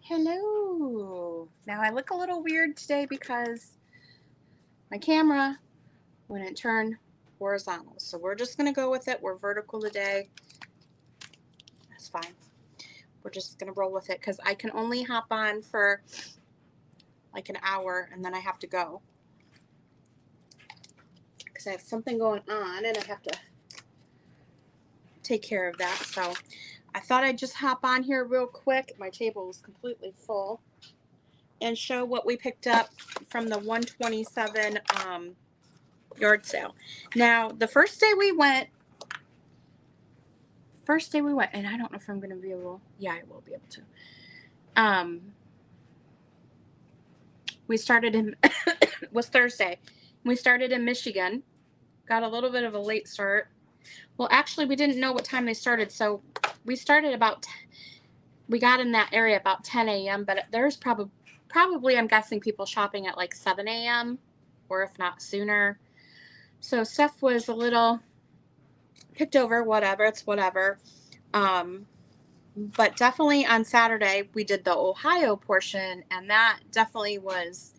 Hello. Now I look a little weird today because my camera wouldn't turn horizontal. So we're just going to go with it. We're vertical today. That's fine. We're just going to roll with it because I can only hop on for like an hour and then I have to go because I have something going on and I have to take care of that. So I thought I'd just hop on here real quick. My table is completely full and show what we picked up from the 127 yard sale. Now, the first day we went, and I don't know if I'm going to be able, yeah, I will be able to. We started in, was Thursday. We started in Michigan, got a little bit of a late start. Well, actually, we didn't know what time they started, so we started we got in that area about 10 a.m., but there's probably, I'm guessing, people shopping at like 7 a.m., or if not sooner. So stuff was a little picked over, whatever, it's whatever. But definitely on Saturday, we did the Ohio portion, and that definitely was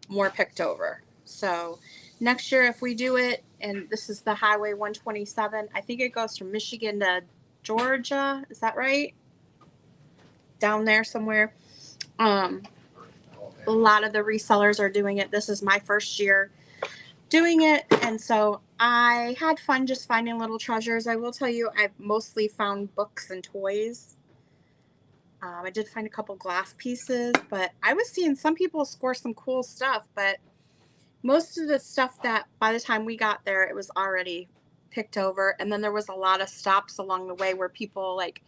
more picked over. So next year, if we do it, and this is the Highway 127, I think it goes from Michigan to Georgia. Is that right? Down there somewhere. A lot of the resellers are doing it. This is my first year doing it, and so I had fun just finding little treasures. I will tell you, I've mostly found books and toys. I did find a couple glass pieces, but I was seeing some people score some cool stuff, but most of the stuff that by the time we got there, it was already picked over. And then there was a lot of stops along the way where people, like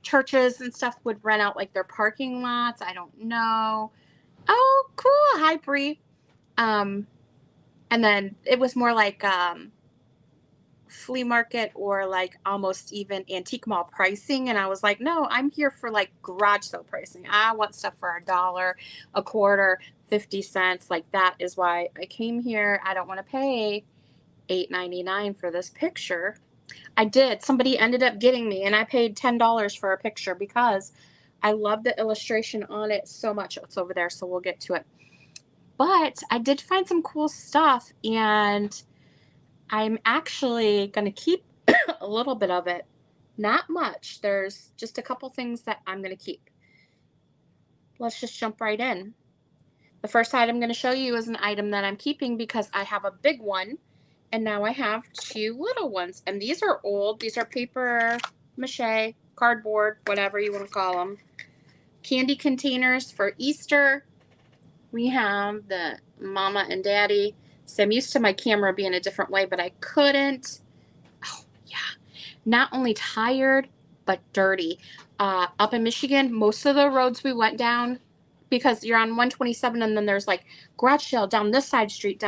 churches and stuff, would rent out like their parking lots. I don't know. Oh, cool. Hi, Bree. And then it was more like flea market or like almost even antique mall pricing, and I was like, no, I'm here for like garage sale pricing. I want stuff for $1, a quarter, 50 cents. Like, that is why I came here. I don't want to pay $8.99 for this picture. I did. Somebody ended up getting me, and I paid $10 for a picture because I love the illustration on it so much. It's over there, so we'll get to it. But I did find some cool stuff, and I'm actually going to keep a little bit of it. Not much. There's just a couple things that I'm going to keep. Let's just jump right in. The first item I'm going to show you is an item that I'm keeping because I have a big one and now I have two little ones. And these are old. These are paper mache, cardboard, whatever you want to call them. Candy containers for Easter. We have the mama and daddy. So I'm used to my camera being a different way, but I couldn't. Oh, yeah. Not only tired, but dirty. Up in Michigan, most of the roads we went down, because you're on 127 and then there's like garage sale down this side street,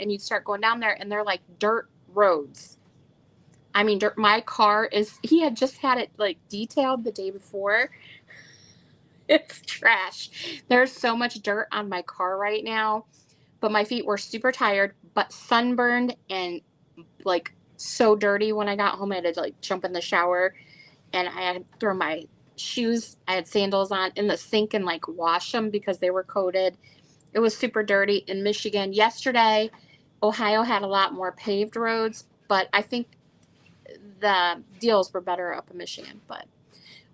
and you start going down there and they're like dirt roads. I mean, dirt. My car he had just had it like detailed the day before. It's trash. There's so much dirt on my car right now, but my feet were super tired, but sunburned and like so dirty. When I got home, I had to like jump in the shower and I had to throw my shoes, I had sandals on, in the sink and like wash them because they were coated. It was super dirty in Michigan. Yesterday, Ohio had a lot more paved roads, but I think the deals were better up in Michigan. But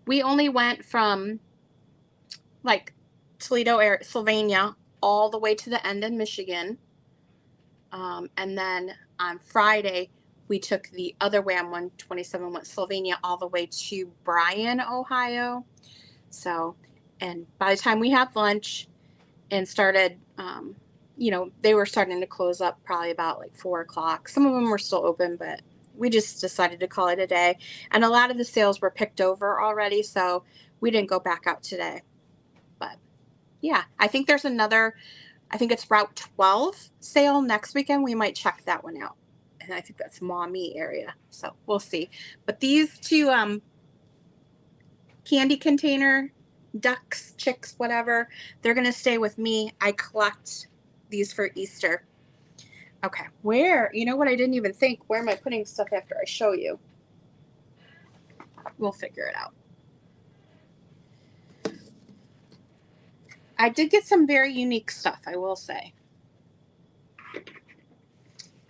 we only went from like Toledo, Sylvania, all the way to the end in Michigan. And then on Friday, we took the other way on 127, went Sylvania all the way to Bryan, Ohio. So, and by the time we had lunch and started, they were starting to close up probably about like 4 o'clock. Some of them were still open, but we just decided to call it a day. And a lot of the sales were picked over already, so we didn't go back out today. But yeah, I think there's another, I think it's Route 12 sale next weekend. We might check that one out. And I think that's Maumee area. So we'll see. But these two candy container ducks, chicks, whatever, they're going to stay with me. I collect these for Easter. Okay. You know what? I didn't even think. Where am I putting stuff after I show you? We'll figure it out. I did get some very unique stuff, I will say.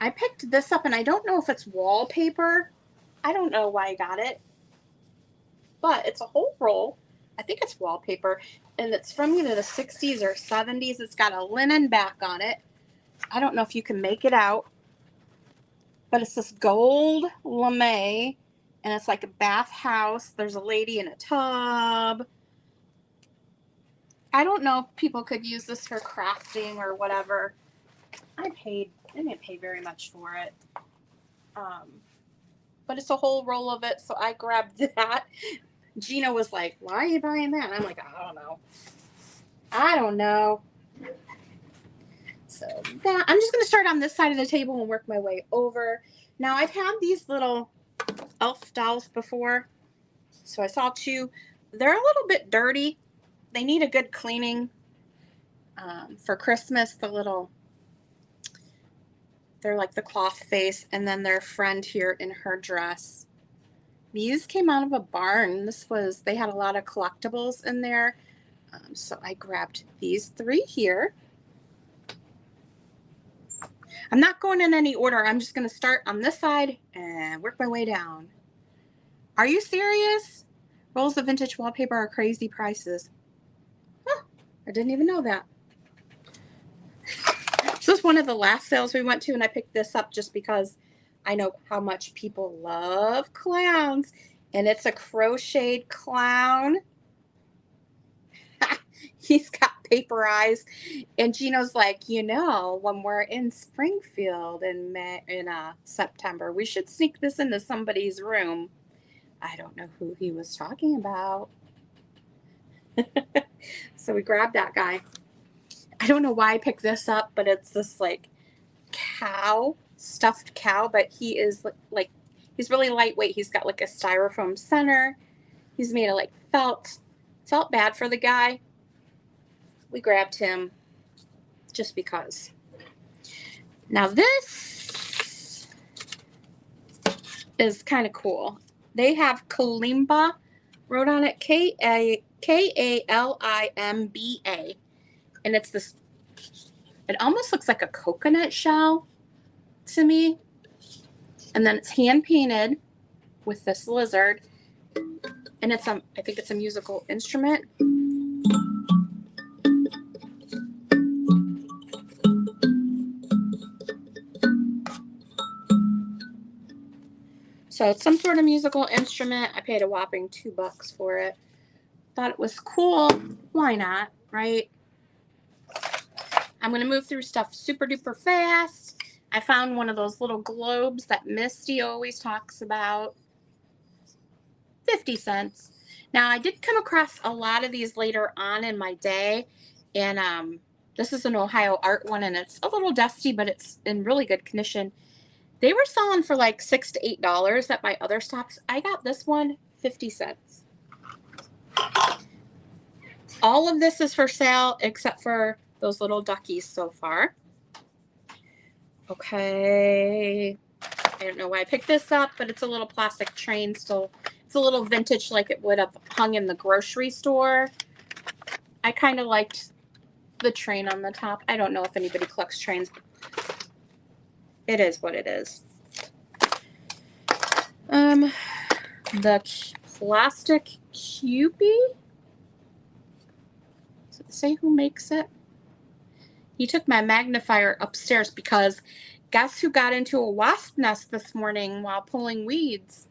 I picked this up, and I don't know if it's wallpaper. I don't know why I got it, but it's a whole roll. I think it's wallpaper, and it's from either the 60s or 70s. It's got a linen back on it. I don't know if you can make it out, but it's this gold lame, and it's like a bathhouse. There's a lady in a tub. I don't know if people could use this for crafting or whatever. I didn't pay very much for it. But it's a whole roll of it, so I grabbed that. Gina was like, why are you buying that? And I'm like, I don't know. So that, I'm just going to start on this side of the table and work my way over. Now, I've had these little elf dolls before. So I saw two. They're a little bit dirty. They need a good cleaning. For Christmas, they're like the cloth face, and then their friend here in her dress. These came out of a barn. They had a lot of collectibles in there. So I grabbed these three here. I'm not going in any order. I'm just going to start on this side and work my way down. Are you serious? Rolls of vintage wallpaper are crazy prices. Huh, I didn't even know that. This was one of the last sales we went to, and I picked this up just because I know how much people love clowns. And it's a crocheted clown. He's got paper eyes. And Gino's like, when we're in Springfield in September, we should sneak this into somebody's room. I don't know who he was talking about. So we grabbed that guy. I don't know why I picked this up, but it's this like stuffed cow, but he is like he's really lightweight. He's got like a styrofoam center. He's made of like felt. Felt bad for the guy. We grabbed him just because. Now this is kind of cool. They have Kalimba wrote on it, Kalimba, and it's this. It almost looks like a coconut shell to me, and then it's hand painted with this lizard, and I think it's a musical instrument. So it's some sort of musical instrument. I paid a whopping $2 for it. Thought it was cool. Why not, right? I'm going to move through stuff super duper fast. I found one of those little globes that Misty always talks about. 50 cents. Now, I did come across a lot of these later on in my day. And this is an Ohio Art one, and it's a little dusty, but it's in really good condition. They were selling for like $6 to $8 at my other stops. I got this one 50 cents. All of this is for sale except for those little duckies so far. Okay. I don't know why I picked this up, but it's a little plastic train still. It's a little vintage like it would have hung in the grocery store. I kind of liked the train on the top. I don't know if anybody collects trains, but it is what it is. The plastic Cupie. Does it say who makes it? He took my magnifier upstairs because guess who got into a wasp nest this morning while pulling weeds?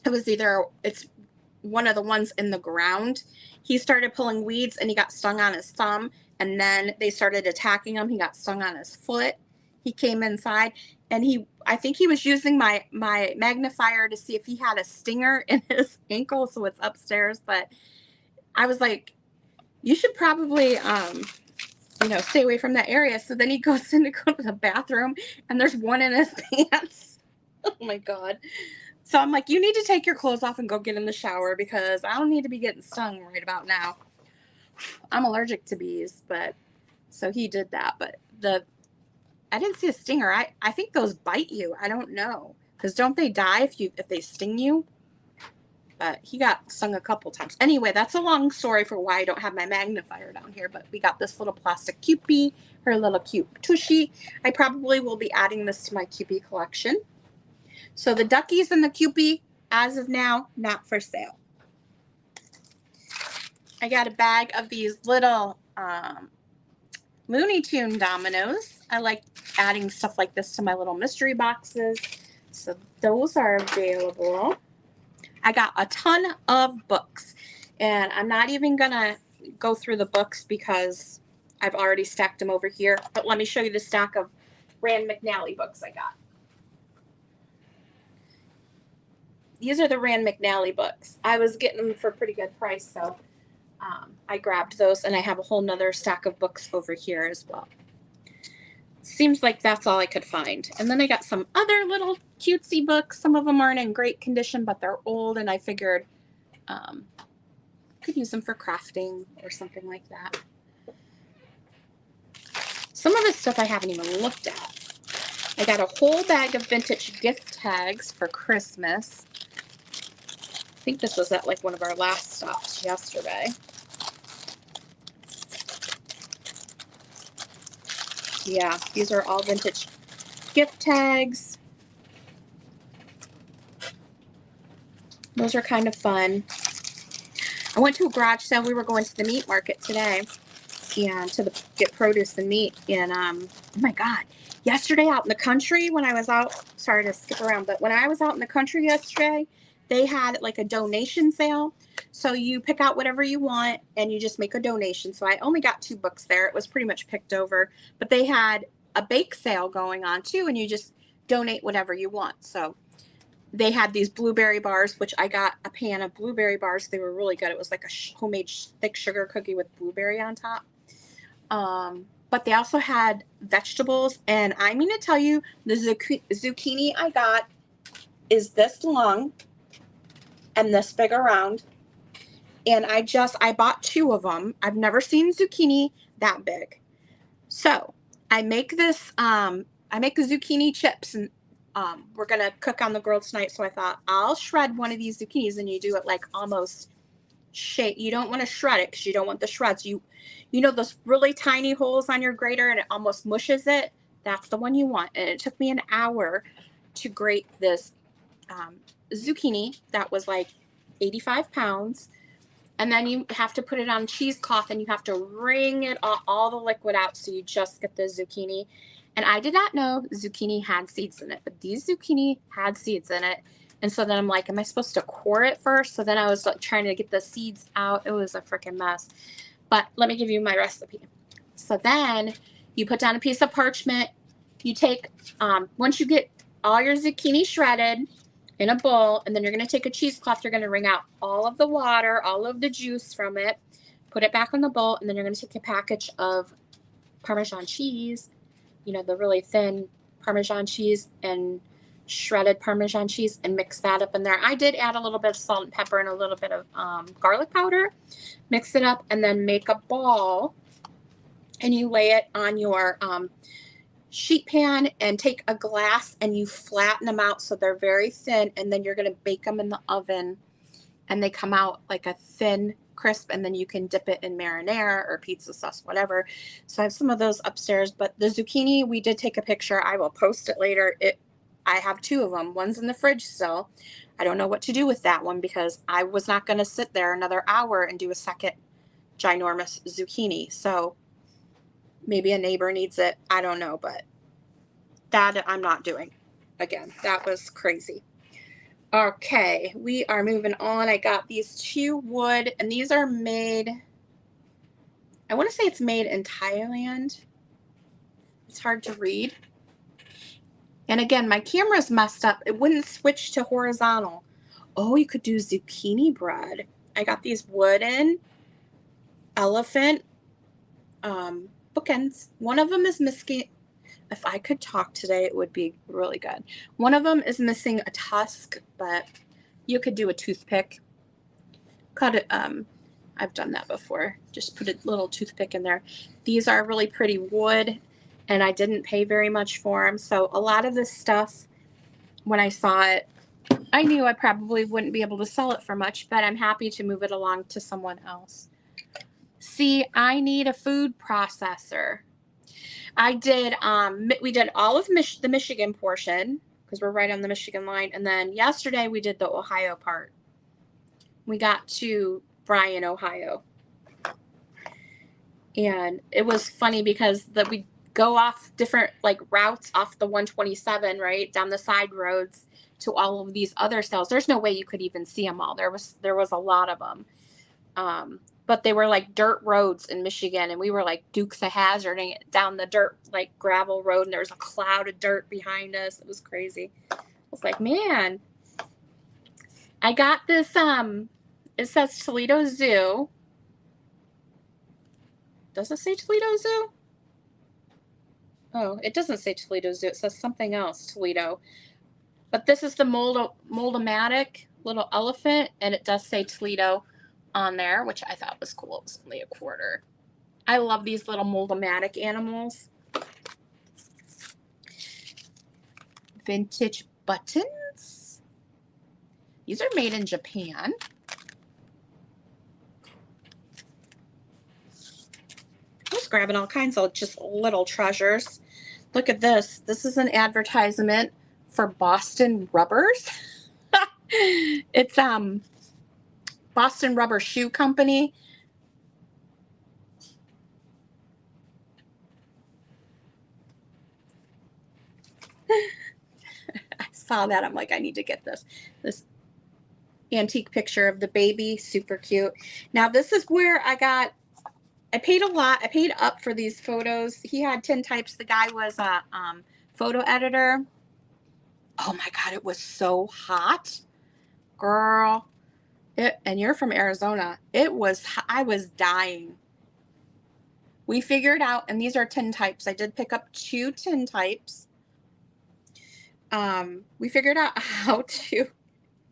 It's one of the ones in the ground. He started pulling weeds and he got stung on his thumb, and then they started attacking him. He got stung on his foot. He came inside, and I think he was using my magnifier to see if he had a stinger in his ankle, so it's upstairs. But I was like, you should probably stay away from that area. So then he goes in to go to the bathroom, and there's one in his pants. Oh my God. So I'm like, you need to take your clothes off and go get in the shower because I don't need to be getting stung right about now. I'm allergic to bees, but so he did that. But I didn't see a stinger. I think those bite you. I don't know. Because don't they die if they sting you? but he got stung a couple times. Anyway, that's a long story for why I don't have my magnifier down here, but we got this little plastic Kewpie, her little cute tushy. I probably will be adding this to my Kewpie collection. So the duckies and the Kewpie, as of now, not for sale. I got a bag of these little Looney Tune dominoes. I like adding stuff like this to my little mystery boxes. So those are available. I got a ton of books, and I'm not even gonna go through the books because I've already stacked them over here. But let me show you the stack of Rand McNally books I got. These are the Rand McNally books. I was getting them for a pretty good price, so I grabbed those, and I have a whole nother stack of books over here as well. Seems like that's all I could find. And then I got some other little cutesy books. Some of them aren't in great condition, but they're old, and I figured could use them for crafting or something like that. Some of this stuff I haven't even looked at. I got a whole bag of vintage gift tags for Christmas. I think this was at like one of our last stops yesterday. Yeah, these are all vintage gift tags. Those are kind of fun. I went to a garage sale. We were going to the meat market today and get produce and meat. And oh my God, yesterday out in the country when I was out, sorry to skip around, but when I was out in the country yesterday, they had like a donation sale. So you pick out whatever you want and you just make a donation. So I only got 2 books there. It was pretty much picked over, but they had a bake sale going on too, and you just donate whatever you want. So they had these blueberry bars, which I got a pan of blueberry bars. They were really good. It was like a homemade thick sugar cookie with blueberry on top. But they also had vegetables, and I mean to tell you, the zucchini I got is this long and this big around. And I bought 2 of them. I've never seen zucchini that big. So I make this, I make zucchini chips, and we're going to cook on the grill tonight. So I thought I'll shred one of these zucchinis, and you do it like almost shape. You don't want to shred it because you don't want the shreds. You know those really tiny holes on your grater and it almost mushes it? That's the one you want. And it took me an hour to grate this zucchini that was like 85 pounds. And then you have to put it on cheesecloth, and you have to wring it all the liquid out so you just get the zucchini. And I did not know zucchini had seeds in it, but these zucchini had seeds in it. And so then I'm like, am I supposed to core it first? So then I was like, trying to get the seeds out. It was a freaking mess. But let me give you my recipe. So then you put down a piece of parchment. You take, once you get all your zucchini shredded in a bowl, and then you're going to take a cheesecloth. You're going to wring out all of the water, all of the juice from it, put it back in the bowl, and then you're going to take a package of Parmesan cheese, you know, the really thin Parmesan cheese and shredded Parmesan cheese, and mix that up in there. I did add a little bit of salt and pepper and a little bit of garlic powder. Mix it up, and then make a ball, and you lay it on your sheet pan, and take a glass and you flatten them out so they're very thin, and then you're going to bake them in the oven, and they come out like a thin crisp, and then you can dip it in marinara or pizza sauce, whatever. So I have some of those upstairs, but the zucchini, we did take a picture. I will post it later. I have 2 of them. One's in the fridge still. I don't know what to do with that one because I was not going to sit there another hour and do a second ginormous zucchini. So maybe a neighbor needs it. I don't know, but that I'm not doing. Again, that was crazy. Okay, we are moving on. I got these 2 wood, and these are made, I want to say it's made in Thailand. It's hard to read. And again, my camera's messed up. It wouldn't switch to horizontal. Oh, you could do zucchini bread. I got these wooden elephant bookends. One of them is missing. If I could talk today, it would be really good. One of them is missing a tusk, but you could do a toothpick. Cut it. I've done that before. Just put a little toothpick in there. These are really pretty wood, and I didn't pay very much for them. So a lot of this stuff, when I saw it, I knew I probably wouldn't be able to sell it for much, but I'm happy to move it along to someone else. See, I need a food processor. I did, we did all of the Michigan portion because we're right on the Michigan line. And then yesterday we did the Ohio part. We got to Bryan, Ohio. And it was funny because we go off different like routes off the 127, right? Down the side roads to all of these other sales. There's no way you could even see them all. There was a lot of them. But they were like dirt roads in Michigan, and we were like Dukes of Hazzarding it down the dirt, like gravel road, and there was a cloud of dirt behind us. It was crazy. I was like, man, I got this, it says Toledo Zoo. Does it say Toledo Zoo? Oh, it doesn't say Toledo Zoo. It says something else, Toledo. But this is the Moldomatic little elephant, and it does say Toledo on there, which I thought was cool. It was only $25. I love these little Moldomatic animals. Vintage buttons. These are made in Japan. I was grabbing all kinds of just little treasures. Look at this. This is an advertisement for Boston Rubbers. It's Boston Rubber Shoe Company. I saw that. I'm like, I need to get this. This antique picture of the baby. Super cute. Now, this is where I paid a lot. I paid up for these photos. He had tintypes. The guy was a photo editor. Oh my God, it was so hot. Girl. And you're from Arizona. I was dying. We figured out, and these are tintypes. I did pick up 2 tintypes. We figured out how to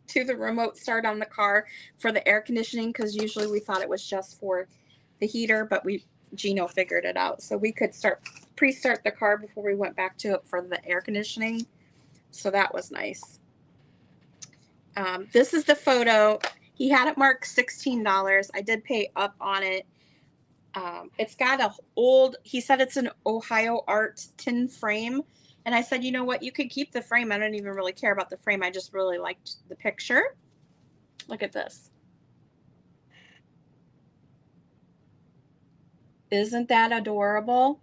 do the remote start on the car for the air conditioning, because usually we thought it was just for the heater, but Gino figured it out. So we could pre-start the car before we went back to it for the air conditioning. So that was nice. This is the photo. He had it marked $16. I did pay up on it. It's got he said it's an Ohio Art tin frame. And I said, you know what? You could keep the frame. I don't even really care about the frame. I just really liked the picture. Look at this. Isn't that adorable?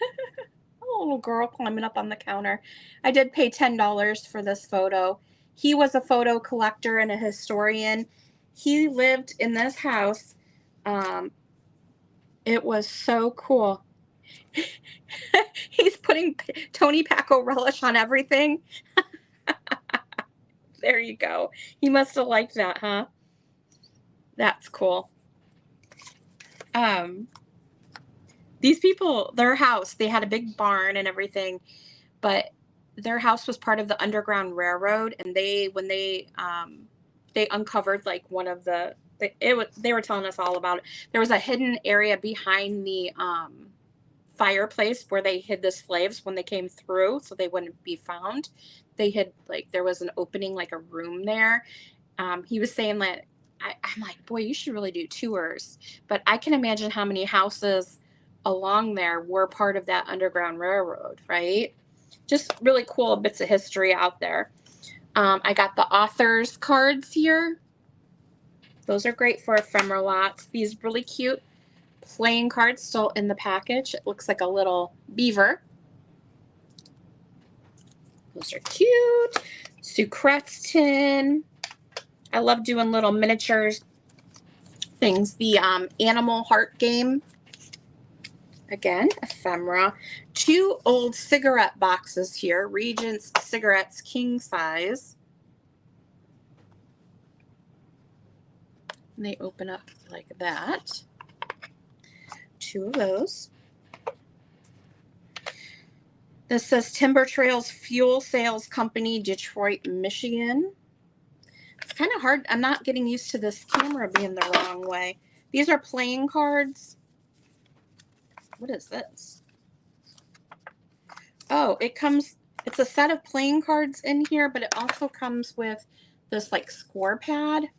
A little girl climbing up on the counter. I did pay $10 for this photo. He was a photo collector and a historian. He lived in this house. It was so cool. He's putting Tony Paco relish on everything. There you go. He must have liked that, huh? That's cool. These people, their house, they had a big barn and everything, but their house was part of the Underground Railroad, and when they uncovered like one of they were telling us all about it. There was a hidden area behind the fireplace where they hid the slaves when they came through, so they wouldn't be found. They had there was an opening, like a room there. He was saying that I'm like, boy, you should really do tours. But I can imagine how many houses along there were part of that Underground Railroad, right? Just really cool bits of history out there. I got the author's cards here. Those are great for ephemera lots. These really cute playing cards still in the package. It looks like a little beaver. Those are cute. Sucrets tin. I love doing little miniature things. The animal heart game. Again, ephemera. 2 old cigarette boxes here. Regent's cigarettes, king size. And they open up like that. 2 of those. This says Timber Trails Fuel Sales Company, Detroit, Michigan. It's kind of hard. I'm not getting used to this camera being the wrong way. These are playing cards. What is this? Oh, it comes It's a set of playing cards in here, but it also comes with this like score pad.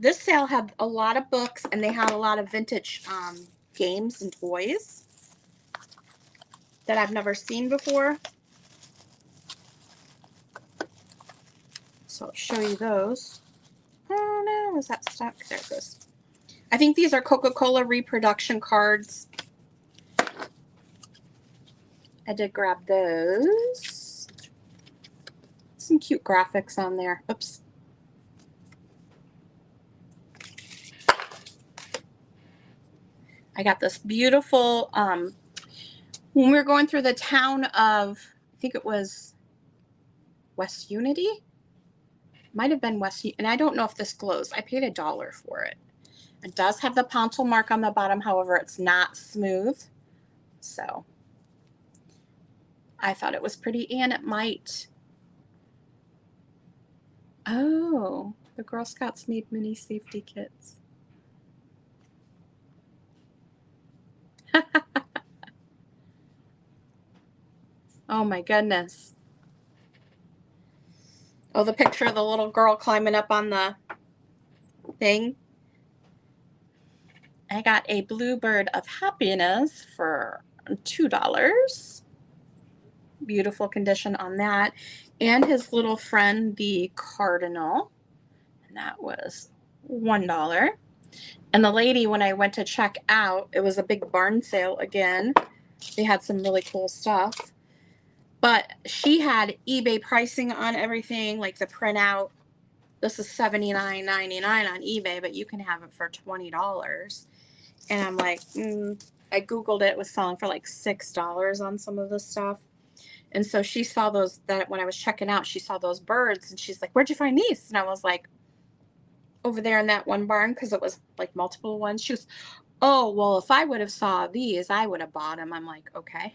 This sale had a lot of books, and they had a lot of vintage games and toys that I've never seen before. So I'll show you those. Oh no, is that stuck? There it goes. I think these are Coca-Cola reproduction cards. I did grab those. Some cute graphics on there. Oops. I got this beautiful, when we were going through the town of, I think it was West Unity? Might have been West, and I don't know if this glows. I paid $1 for it. It does have the Ponto mark on the bottom, however, it's not smooth. So I thought it was pretty, and it might. Oh, the Girl Scouts made mini safety kits. Oh my goodness. Oh, the picture of the little girl climbing up on the thing. I got a Bluebird of Happiness for $2. Beautiful condition on that. And his little friend, the Cardinal. And that was $1. And the lady, when I went to check out, it was a big barn sale again. They had some really cool stuff. But she had eBay pricing on everything, like the printout. This is $79.99 on eBay, but you can have it for $20. And I'm like, I Googled it. It was selling for like $6 on some of this stuff. And so she saw those, that when I was checking out, she saw those birds, and she's like, where'd you find these? And I was like, over there in that one barn, because it was like multiple ones. She was, oh, well, if I would have saw these, I would have bought them. I'm like, okay.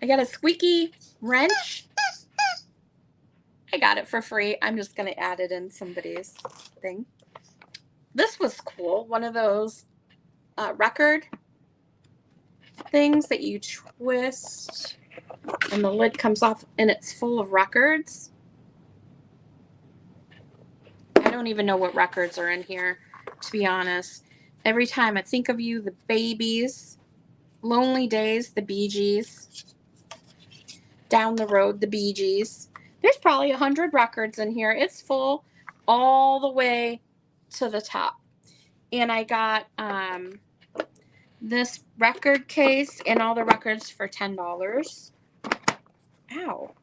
I got a squeaky wrench. I got it for free. I'm just going to add it in somebody's thing. This was cool. One of those record things that you twist and the lid comes off and it's full of records. I don't even know what records are in here, to be honest. Every Time I Think of You, the Babies, Lonely Days, the Bee Gees, Down the Road, the Bee Gees. There's probably 100 records in here. It's full all the way to the top. And I got this record case and all the records for $10. Ow.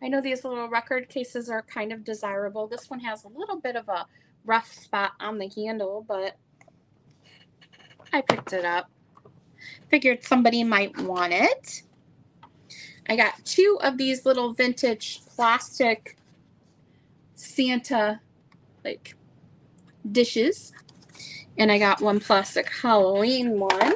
I know these little record cases are kind of desirable. This one has a little bit of a rough spot on the handle, but I picked it up. Figured somebody might want it. I got 2 of these little vintage plastic Santa like dishes. And I got 1 plastic Halloween one.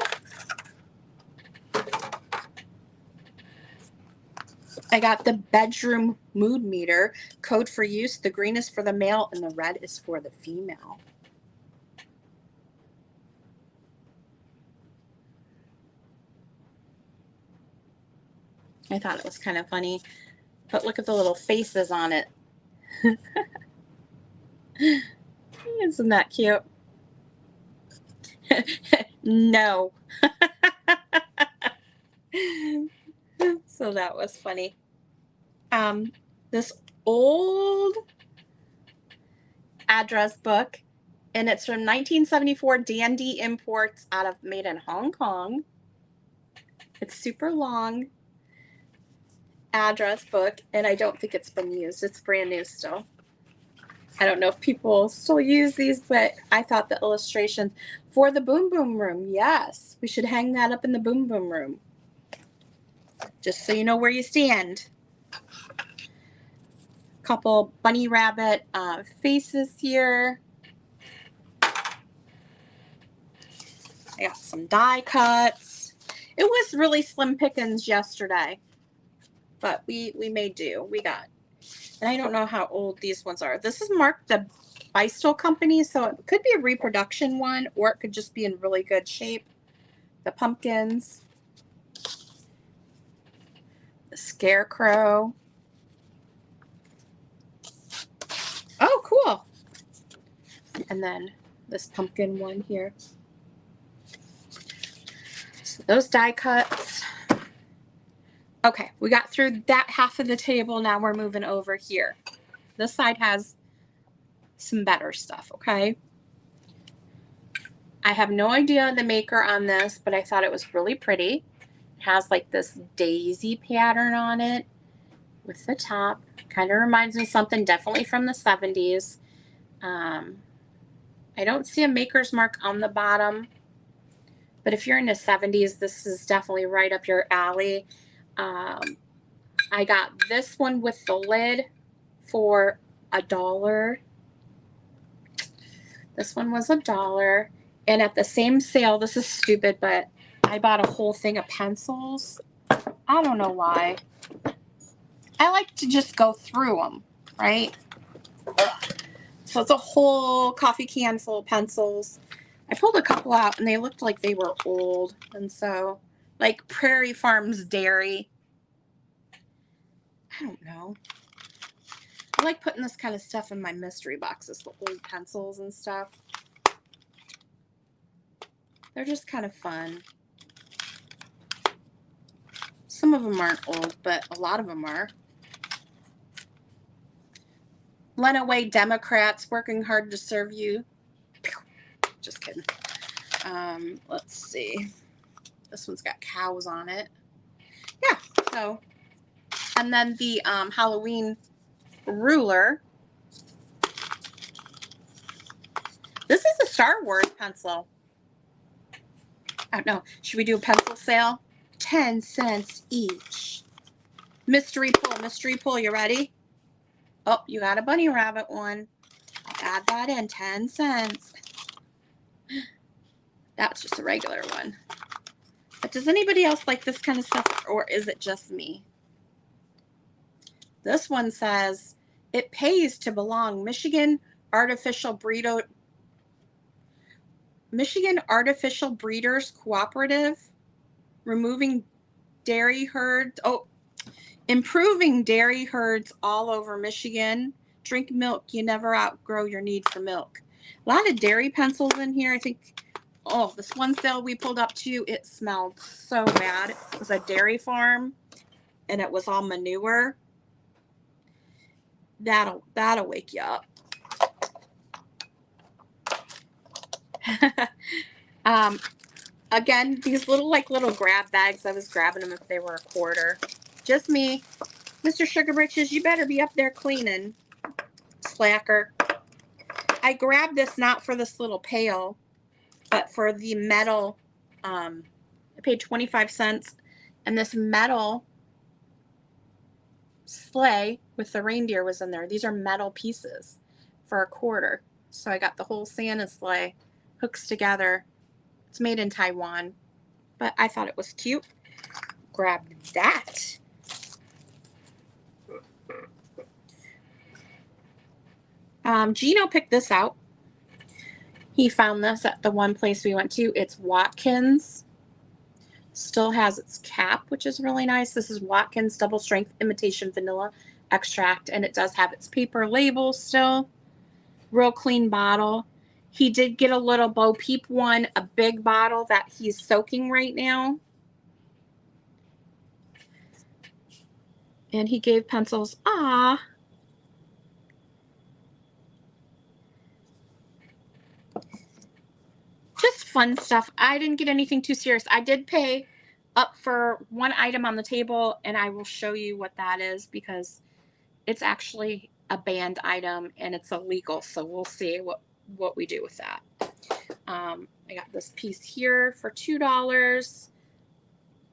I got the bedroom mood meter, code for use. The green is for the male and the red is for the female. I thought it was kind of funny, but look at the little faces on it. Isn't that cute? No. So that was funny. This old address book, and it's from 1974 Dandy Imports made in Hong Kong. It's super long address book, and I don't think it's been used. It's brand new still. I don't know if people still use these, but I thought the illustrations for the Boom Boom Room. Yes, we should hang that up in the Boom Boom Room. Just so you know where you stand. Couple bunny rabbit faces here. I got some die cuts. It was really slim pickings yesterday, but we made do. We got, and I don't know how old these ones are. This is Mark the Feistel Company, so it could be a reproduction one, or it could just be in really good shape. The pumpkins, the scarecrow. Oh, cool. And then this pumpkin one here. So those die cuts. Okay, we got through that half of the table. Now we're moving over here. This side has some better stuff, okay? I have no idea the maker on this, but I thought it was really pretty. It has like this daisy pattern on it with the top. Kind of reminds me of something definitely from the 70s. I don't see a maker's mark on the bottom, but if you're in the 70s, this is definitely right up your alley. I got this one with the lid for $1. This one was $1. And at the same sale, this is stupid, but I bought a whole thing of pencils. I don't know why. I like to just go through them, right? So it's a whole coffee can full of pencils. I pulled a couple out and they looked like they were old. And so, like Prairie Farms Dairy. I don't know. I like putting this kind of stuff in my mystery boxes, the old pencils and stuff. They're just kind of fun. Some of them aren't old, but a lot of them are. Lenawee Democrats working hard to serve you. Just kidding. Let's see. This one's got cows on it. Yeah, so. And then the Halloween ruler. This is a Star Wars pencil. I don't know. Should we do a pencil sale? 10 cents each. Mystery pull. You ready? Oh, you got a bunny rabbit one. I'll add that in. 10 cents. That's just a regular one. But does anybody else like this kind of stuff, or is it just me? This one says, it pays to belong. Michigan Artificial Breeders Cooperative. Removing dairy herds. Oh, improving dairy herds all over Michigan. Drink milk. You never outgrow your need for milk. A lot of dairy pencils in here. I think, oh, this one sale we pulled up to, it smelled so bad. It was a dairy farm and it was all manure. That'll wake you up. Again, these little grab bags, I was grabbing them if they were $1. Just me. Mr. Sugar Britches, you better be up there cleaning. Slacker. I grabbed this not for this little pail, but for the metal. I paid 25 cents. And this metal sleigh with the reindeer was in there. These are metal pieces for $1. So I got the whole Santa sleigh hooks together. It's made in Taiwan, but I thought it was cute. Grabbed that. Gino picked this out. He found this at the one place we went to. It's Watkins. Still has its cap, which is really nice. This is Watkins Double Strength Imitation Vanilla Extract, and it does have its paper label still. Real clean bottle. He did get a little Bo Peep one, a big bottle that he's soaking right now. And he gave pencils. Ah. Just fun stuff. I didn't get anything too serious. I did pay up for one item on the table, and I will show you what that is because it's actually a banned item and it's illegal. So we'll see what we do with that. I got this piece here for $2.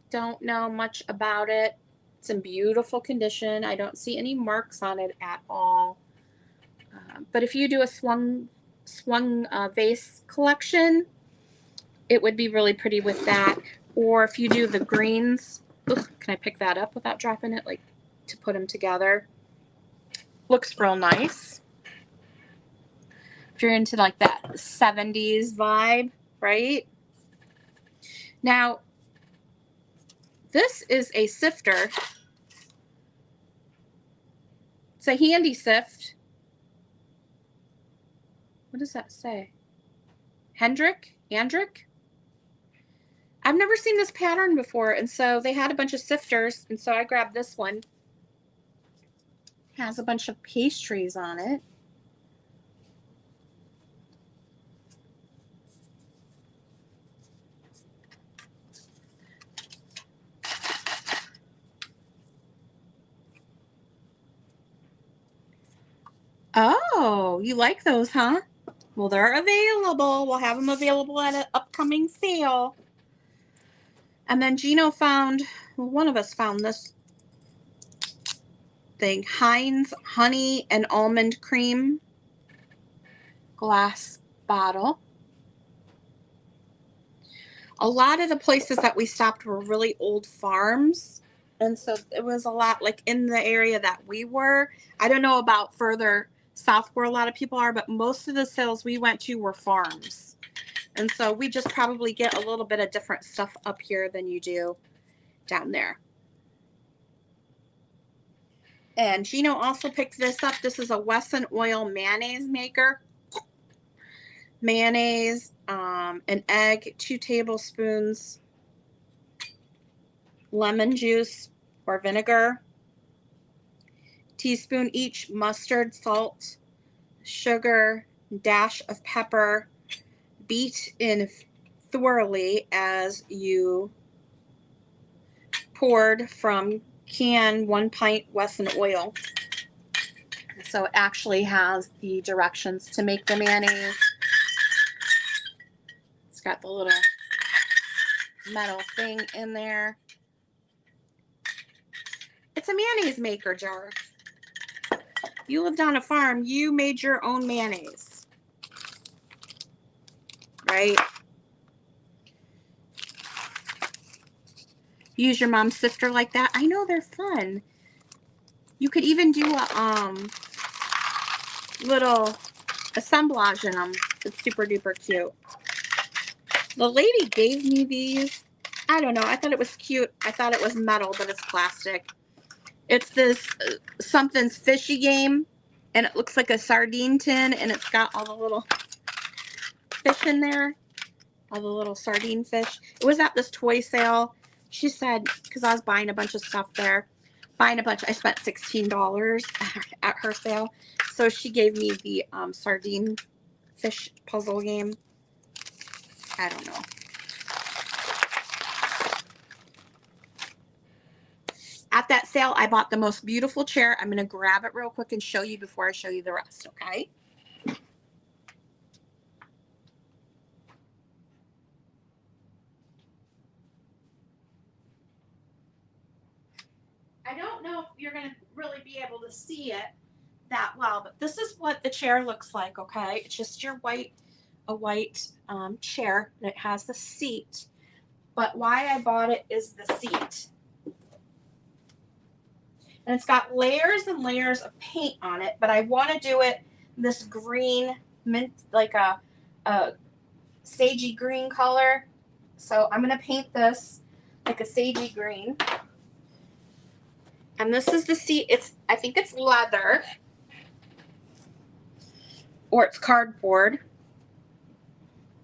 Don't know much about it. It's in beautiful condition. I don't see any marks on it at all. But if you do a swung vase collection, it would be really pretty with that. Or if you do the greens, can I pick that up without dropping it? Like to put them together. Looks real nice. if you're into like that 70s vibe, right? Now, this is a sifter. It's a handy sift. What does that say? Hendrick? Andrick? I've never seen this pattern before, and so they had a bunch of sifters, and so I grabbed this one. It has a bunch of pastries on it. Oh, you like those, huh? Well, they're available. We'll have them available at an upcoming sale. And then Gino found, well, one of us found this thing, Heinz Honey and Almond Cream glass bottle. A lot of the places that we stopped were really old farms. And so it was a lot like in the area that we were. I don't know about further south where a lot of people are, but most of the sales we went to were farms. And so we just probably get a little bit of different stuff up here than you do down there. And Gino also picked this up. This is a Wesson oil mayonnaise maker. Mayonnaise, an egg, 2 tablespoons, lemon juice or vinegar, teaspoon each mustard, salt, sugar, dash of pepper, beat in thoroughly as you poured from can 1 pint Wesson oil. So it actually has the directions to make the mayonnaise. It's got the little metal thing in there. It's a mayonnaise maker jar. You lived on a farm, you made your own mayonnaise, right? Use your mom's sifter like that. I know they're fun. You could even do a little assemblage in them. It's super duper cute. The lady gave me these. I don't know. I thought it was cute. I thought it was metal, but it's plastic. It's this something's fishy game, and it looks like a sardine tin, and it's got all the little fish in there, all the little sardine fish. It was at this toy sale. She said, because I was buying a bunch of stuff there, I spent $16 at her sale. So she gave me the sardine fish puzzle game. I don't know. At that sale, I bought the most beautiful chair. I'm going to grab it real quick and show you before I show you the rest, okay? I don't know if you're going to really be able to see it that well, but this is what the chair looks like, okay? It's just a white chair, and it has the seat. But why I bought it is the seat. And it's got layers and layers of paint on it, but I want to do it this green mint, like a sagey green color. So I'm going to paint this like a sagey green. And this is the seat. I think it's leather or it's cardboard.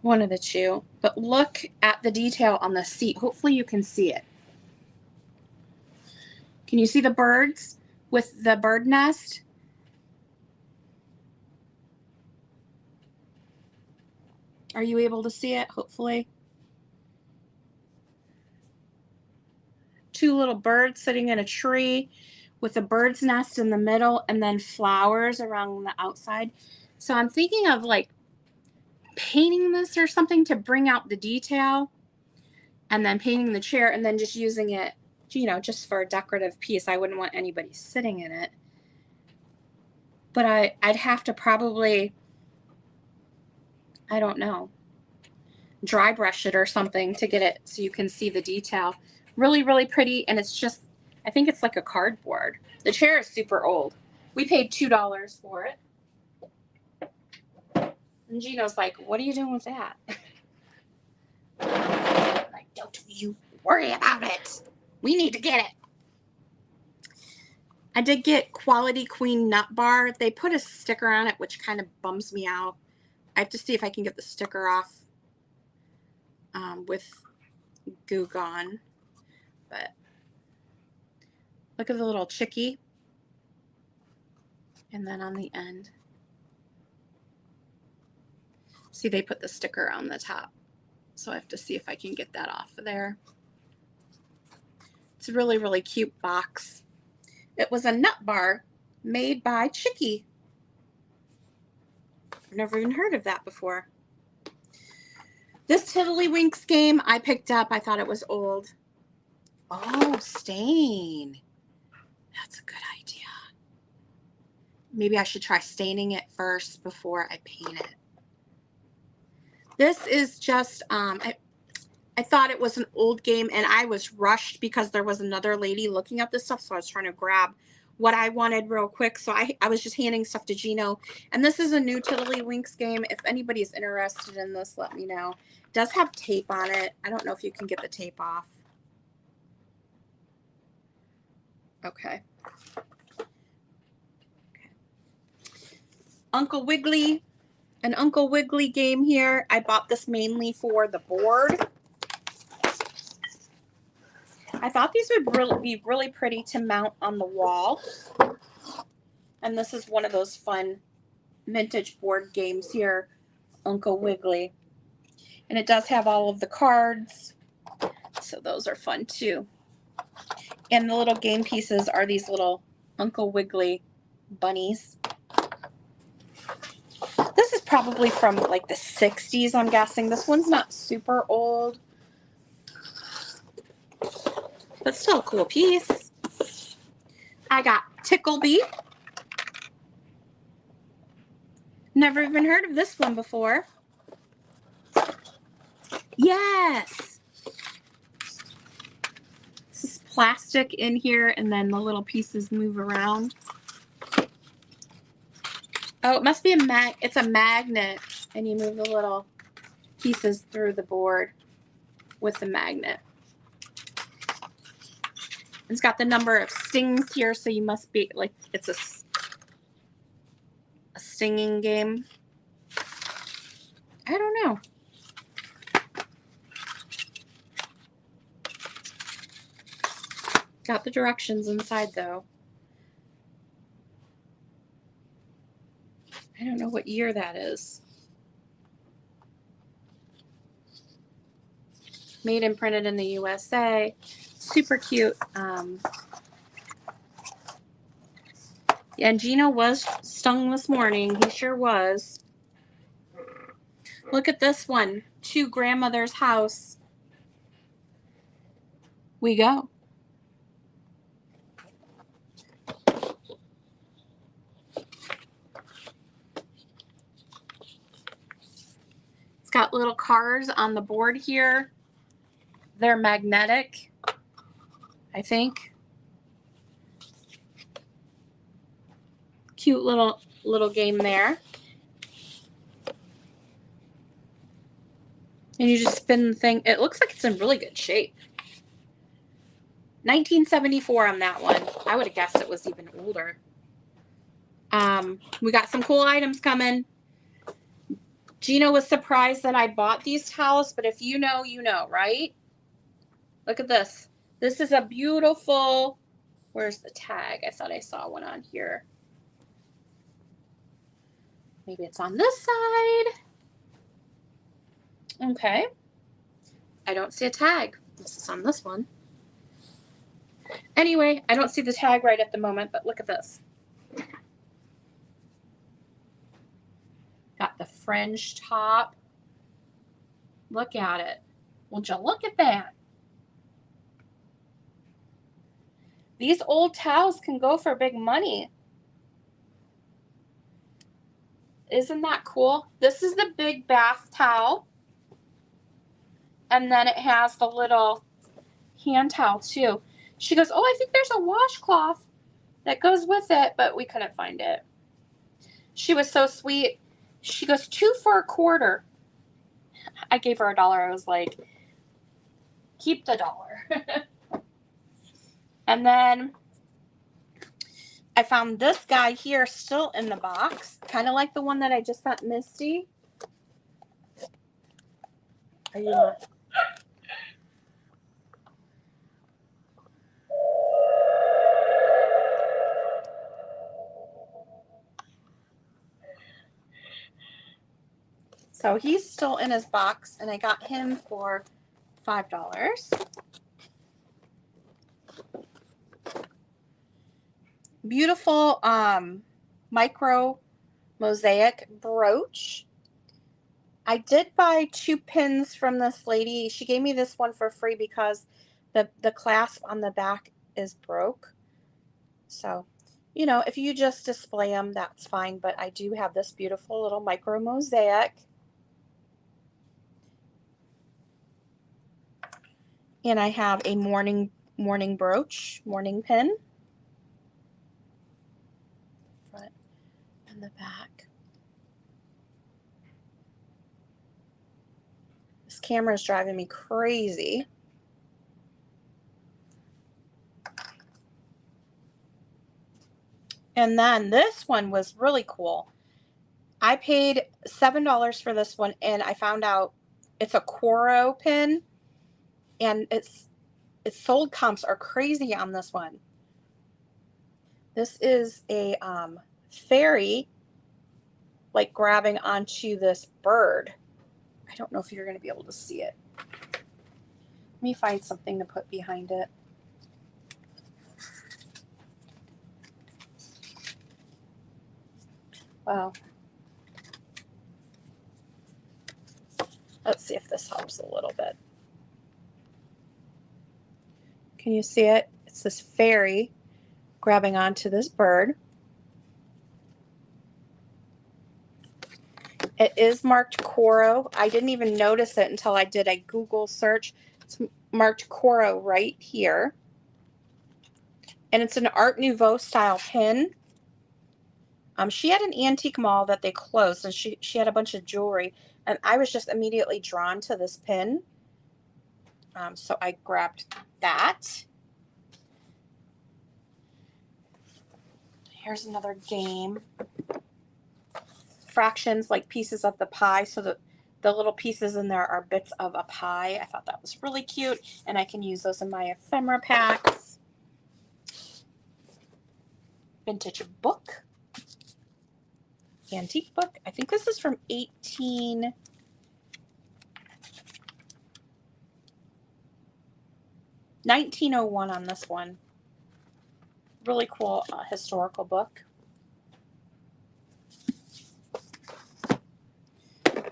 One of the two. But look at the detail on the seat. Hopefully you can see it. Can you see the birds with the bird nest? Are you able to see it? Hopefully. 2 little birds sitting in a tree with a bird's nest in the middle and then flowers around the outside. So I'm thinking of like painting this or something to bring out the detail, and then painting the chair and then just using it, you know, just for a decorative piece. I wouldn't want anybody sitting in it. But I'd have to probably, I don't know, dry brush it or something to get it so you can see the detail. Really, really pretty. And it's just, I think it's like a cardboard. The chair is super old. We paid $2 for it. And Gino's like, what are you doing with that? I'm like, don't you worry about it. We need to get it. I did get Quality Queen Nut Bar. They put a sticker on it, which kind of bums me out. I have to see if I can get the sticker off with Goo Gone. But look at the little chickie. And then on the end, see, they put the sticker on the top. So I have to see if I can get that off of there. It's a really, really cute box. It was a nut bar made by Chickie. I've never even heard of that before. This Tiddlywinks game I picked up. I thought it was old. Oh, stain. That's a good idea. Maybe I should try staining it first before I paint it. This is just, I thought it was an old game, and I was rushed because there was another lady looking at this stuff, so I was trying to grab what I wanted real quick. So I was just handing stuff to Gino. And this is a new Tiddlywinks game. If anybody's interested in this, let me know. It does have tape on it. I don't know if you can get the tape off. Okay. Uncle Wiggly. An Uncle Wiggly game here. I bought this mainly for the board. I thought these would be really pretty to mount on the wall. And this is one of those fun vintage board games here, Uncle Wiggly. And it does have all of the cards, so those are fun too. And the little game pieces are these little Uncle Wiggly bunnies. This is probably from like the 60s, I'm guessing. This one's not super old, but still a cool piece. I got Ticklebee. Never even heard of this one before. Yes. This is plastic in here, and then the little pieces move around. Oh, it must be it's a magnet, and you move the little pieces through the board with the magnet. It's got the number of stings here, so you must be like, it's a stinging game. I don't know. Got the directions inside though. I don't know what year that is. Made and printed in the USA. Super cute. And Gino was stung this morning. He sure was. Look at this one. To grandmother's house we go. It's got little cars on the board here. They're magnetic, I think. Cute little game there. And you just spin the thing. It looks like it's in really good shape. 1974 on that one. I would have guessed it was even older. We got some cool items coming. Gino was surprised that I bought these towels, but if you know, you know, right? Look at this. This is a beautiful, where's the tag? I thought I saw one on here. Maybe it's on this side. Okay. I don't see a tag. This is on this one. Anyway, I don't see the tag right at the moment, but look at this. Got the fringe top. Look at it. Would you look at that? These old towels can go for big money. Isn't that cool? This is the big bath towel. And then it has the little hand towel too. She goes, oh, I think there's a washcloth that goes with it, but we couldn't find it. She was so sweet. She goes, 2 for $1.25. I gave her $1. I was like, keep the $1. And then I found this guy here still in the box, kind of like the one that I just sent Misty. Are you not? So he's still in his box, and I got him for $5. Beautiful micro mosaic brooch. I did buy 2 pins from this lady. She gave me this one for free because the clasp on the back is broke. So, you know, if you just display them, that's fine. But I do have this beautiful little micro mosaic. And I have a morning brooch, morning pin. Front and the back. This camera is driving me crazy. And then this one was really cool. I paid $7 for this one, and I found out it's a Coro pin, and its sold comps are crazy on this one. This is a fairy, like grabbing onto this bird. I don't know if you're going to be able to see it. Let me find something to put behind it. Wow. Let's see if this helps a little bit. Can you see it? It's this fairy grabbing onto this bird. It is marked Coro. I didn't even notice it until I did a Google search. It's marked Coro right here. And it's an Art Nouveau style pin. She had an antique mall that they closed, and she had a bunch of jewelry, and I was just immediately drawn to this pin. So I grabbed that. Here's another game. Fractions, like pieces of the pie, so the little pieces in there are bits of a pie. I thought that was really cute, and I can use those in my ephemera packs. Vintage book. Antique book. I think this is from 1901 on this one. Really cool historical book.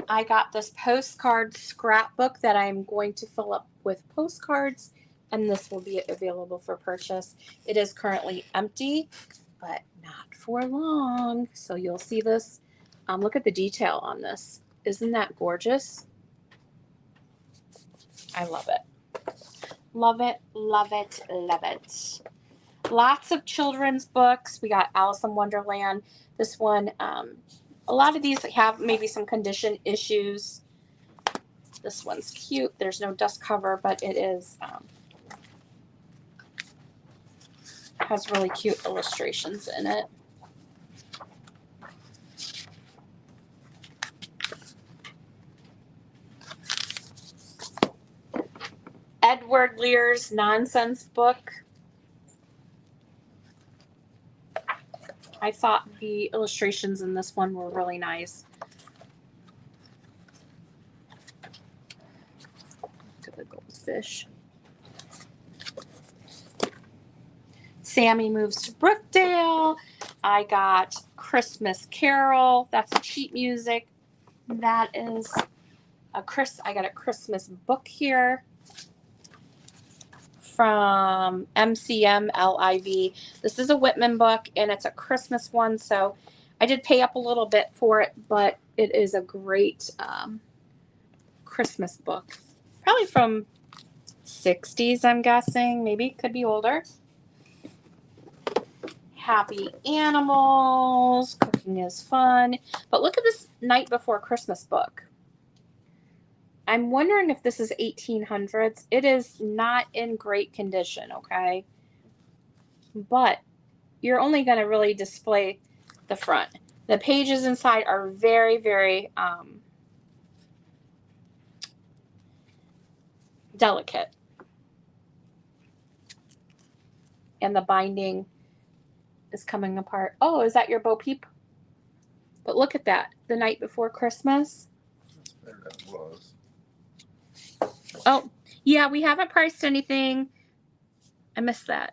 I got this postcard scrapbook that I'm going to fill up with postcards, and this will be available for purchase. It is currently empty, but not for long. So you'll see this. Look at the detail on this. Isn't that gorgeous? I love it. Love it, love it, love it. Lots of children's books. We got Alice in Wonderland. This one, a lot of these have maybe some condition issues. This one's cute. There's no dust cover, but it is has really cute illustrations in it. Edward Lear's nonsense book. I thought the illustrations in this one were really nice. Look at the goldfish. Sammy Moves to Brookdale. I got Christmas Carol. That's sheet music. That is I got a Christmas book here from MCM LIV. This is a Whitman book, and it's a Christmas one, so I did pay up a little bit for it, but it is a great Christmas book. Probably from 60s, I'm guessing. Maybe could be older. Happy Animals, Cooking is Fun. But look at this Night Before Christmas book. I'm wondering if this is 1800s. It is not in great condition, okay? But you're only going to really display the front. The pages inside are very, very delicate. And the binding is coming apart. Oh, is that your Bo Peep? But look at that. The Night Before Christmas. There that was. Oh, yeah, we haven't priced anything. I missed that.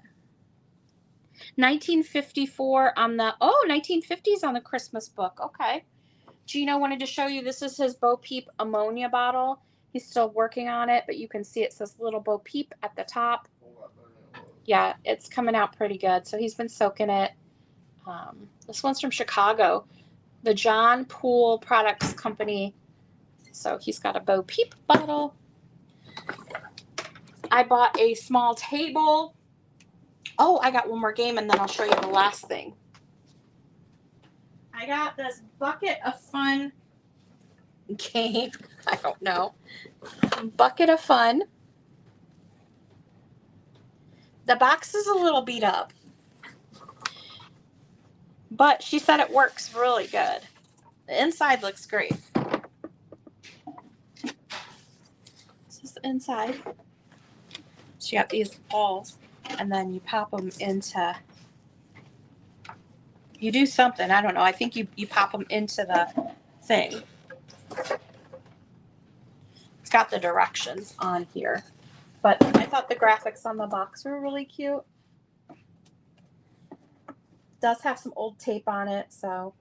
1954 on the, 1950s on the Christmas book. Okay. Gino wanted to show you, this is his Bo Peep ammonia bottle. He's still working on it, but you can see it says Little Bo Peep at the top. Yeah, it's coming out pretty good. So he's been soaking it. This one's from Chicago, the John Poole Products Company. So he's got a Bo Peep bottle. I bought a small table. Oh, I got one more game and then I'll show you the last thing. I got this Bucket of Fun game. I don't know. Bucket of Fun. The box is a little beat up, but she said it works really good. The inside looks great. This is the inside. So you have these balls, and then you pop them into, you do something, I don't know, I think you pop them into the thing. It's got the directions on here, but I thought the graphics on the box were really cute. It does have some old tape on it, so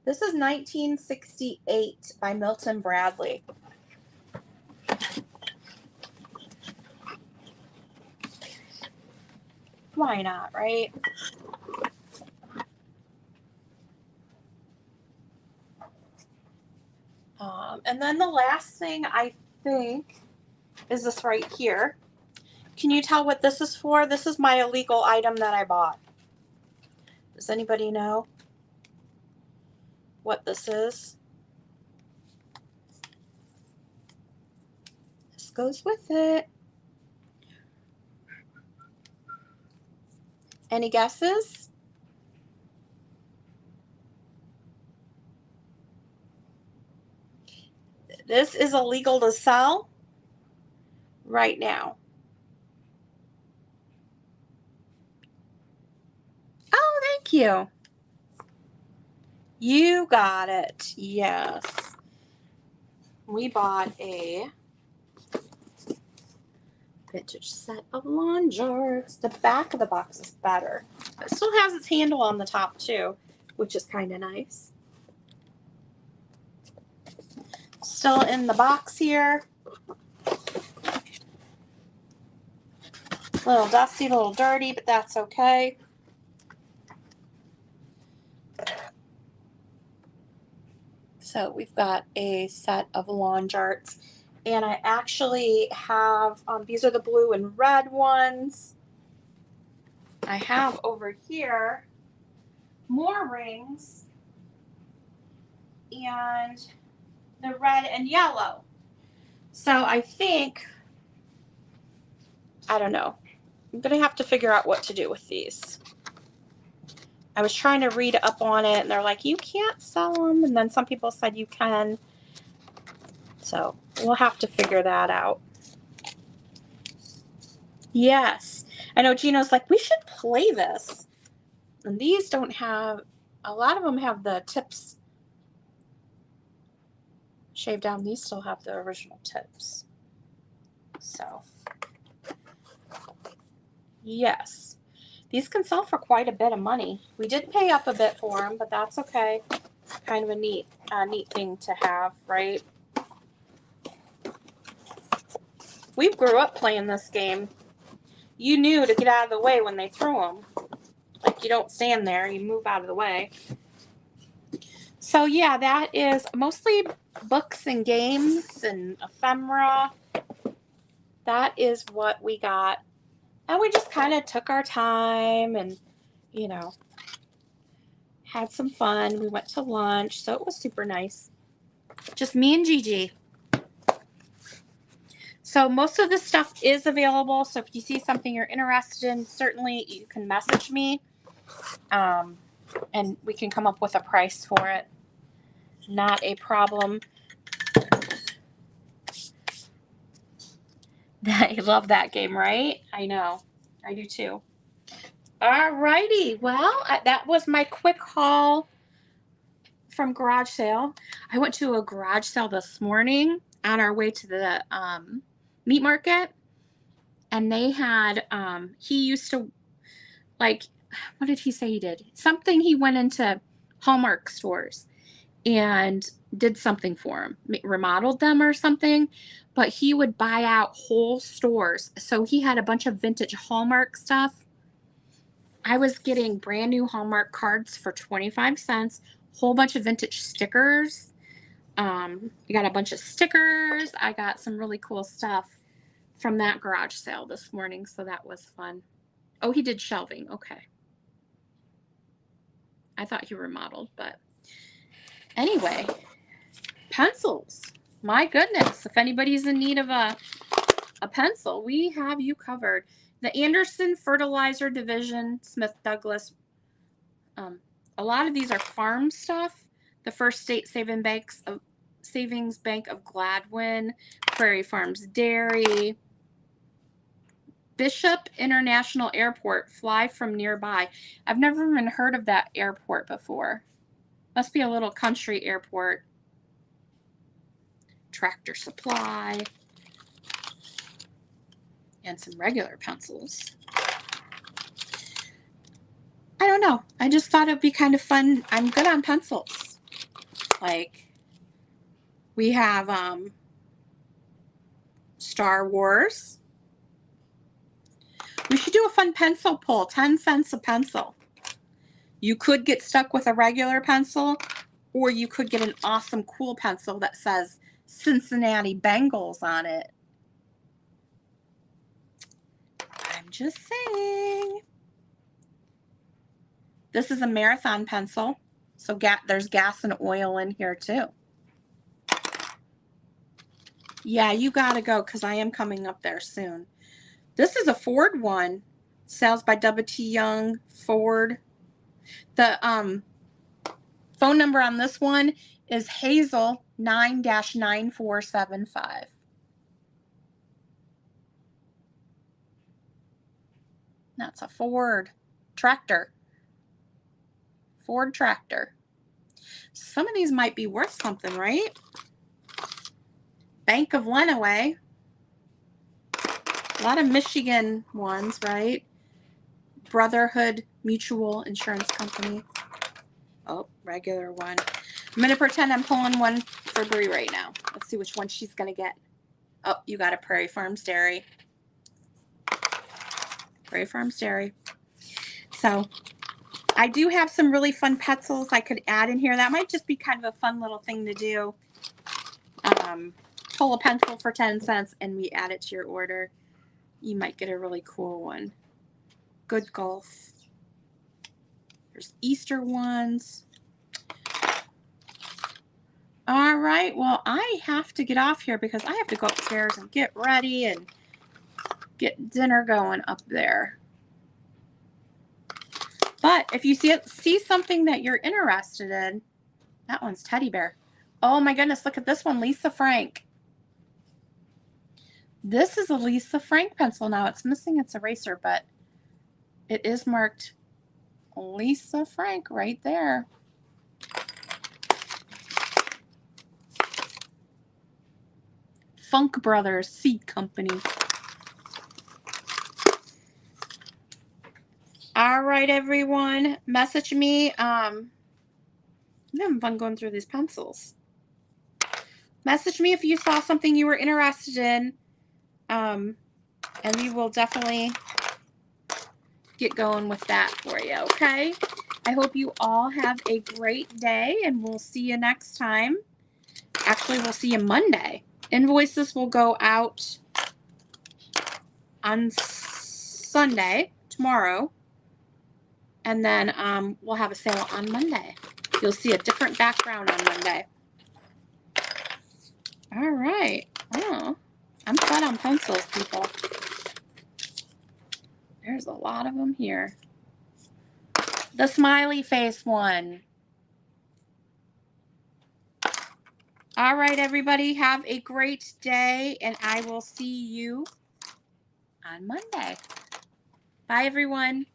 this is 1968 by Milton Bradley. Why not, right? And then the last thing I think is this right here. Can you tell what this is for? This is my illegal item that I bought. Does anybody know what this is? This goes with it. Any guesses? This is illegal to sell right now. Oh, thank you. You got it. Yes. We bought a vintage set of lawn jarts. The back of the box is better. It still has its handle on the top too, which is kind of nice. Still in the box here. A little dusty, a little dirty, but that's okay. So we've got a set of lawn jarts. And I actually have, these are the blue and red ones. I have over here more rings and the red and yellow. So I think, I don't know, I'm going to have to figure out what to do with these. I was trying to read up on it and they're like, you can't sell them. And then some people said you can. So we'll have to figure that out. Yes. I know Gino's like, we should play this. And these don't have, a lot of them have the tips shaved down. These still have the original tips. So, yes. These can sell for quite a bit of money. We did pay up a bit for them, but that's okay. Kind of a neat thing to have, right? We grew up playing this game. You knew to get out of the way when they threw them. Like, you don't stand there, you move out of the way. So yeah, that is mostly books and games and ephemera. That is what we got. And we just kind of took our time and, you know, had some fun. We went to lunch, so it was super nice. Just me and Gigi. So most of this stuff is available. So if you see something you're interested in, certainly you can message me, and we can come up with a price for it. Not a problem. I love that game, right? I know. I do too. Alrighty. Well, that was my quick haul from garage sale. I went to a garage sale this morning on our way to the meat market, and they had he used to, like, what did he say he did? Something, he went into Hallmark stores and did something for them, remodeled them or something, but he would buy out whole stores. So he had a bunch of vintage Hallmark stuff. I was getting brand new Hallmark cards for 25 cents, whole bunch of vintage stickers. I got a bunch of stickers. I got some really cool stuff from that garage sale this morning, so that was fun. Oh, he did shelving. Okay. I thought he remodeled, but anyway, pencils. My goodness, if anybody's in need of a pencil, we have you covered. The Anderson Fertilizer Division, Smith Douglas. A lot of these are farm stuff. The First State Savings Bank of Gladwin, Prairie Farms Dairy, Bishop International Airport, fly from nearby. I've never even heard of that airport before. Must be a little country airport. Tractor Supply. And some regular pencils. I don't know. I just thought it'd be kind of fun. I'm good on pencils. Like, we have Star Wars. We should do a fun pencil pull. 10 cents a pencil. You could get stuck with a regular pencil, or you could get an awesome cool pencil that says Cincinnati Bengals on it. I'm just saying. This is a Marathon pencil, so there's gas and oil in here too. Yeah, you gotta go, because I am coming up there soon. This is a Ford one. Sales by W.T. Young Ford. The phone number on this one is Hazel 9-9475. That's a Ford tractor. Ford tractor. Some of these might be worth something, right? Bank of Lenawee. A lot of Michigan ones, right? Brotherhood Mutual Insurance Company. Oh, regular one. I'm going to pretend I'm pulling one for Brie right now. Let's see which one she's going to get. Oh, you got a Prairie Farms Dairy. Prairie Farms Dairy. So, I do have some really fun pencils I could add in here. That might just be kind of a fun little thing to do. Pull a pencil for 10 cents and we add it to your order. You might get a really cool one. Good Golf. There's Easter ones. All right. Well, I have to get off here because I have to go upstairs and get ready and get dinner going up there. But if you see something that you're interested in, that one's teddy bear. Oh my goodness, look at this one, Lisa Frank. This is a Lisa Frank pencil. Now it's missing its eraser, but it is marked Lisa Frank right there. Funk Brothers Seed Company. All right, everyone. Message me. I'm having fun going through these pencils. Message me if you saw something you were interested in. And we will definitely get going with that for you, okay? I hope you all have a great day, and we'll see you next time. Actually, we'll see you Monday. Invoices will go out on Sunday, tomorrow. And then we'll have a sale on Monday. You'll see a different background on Monday. All right. Oh, I'm set on pencils, people. There's a lot of them here. The smiley face one. All right, everybody. Have a great day, and I will see you on Monday. Bye, everyone.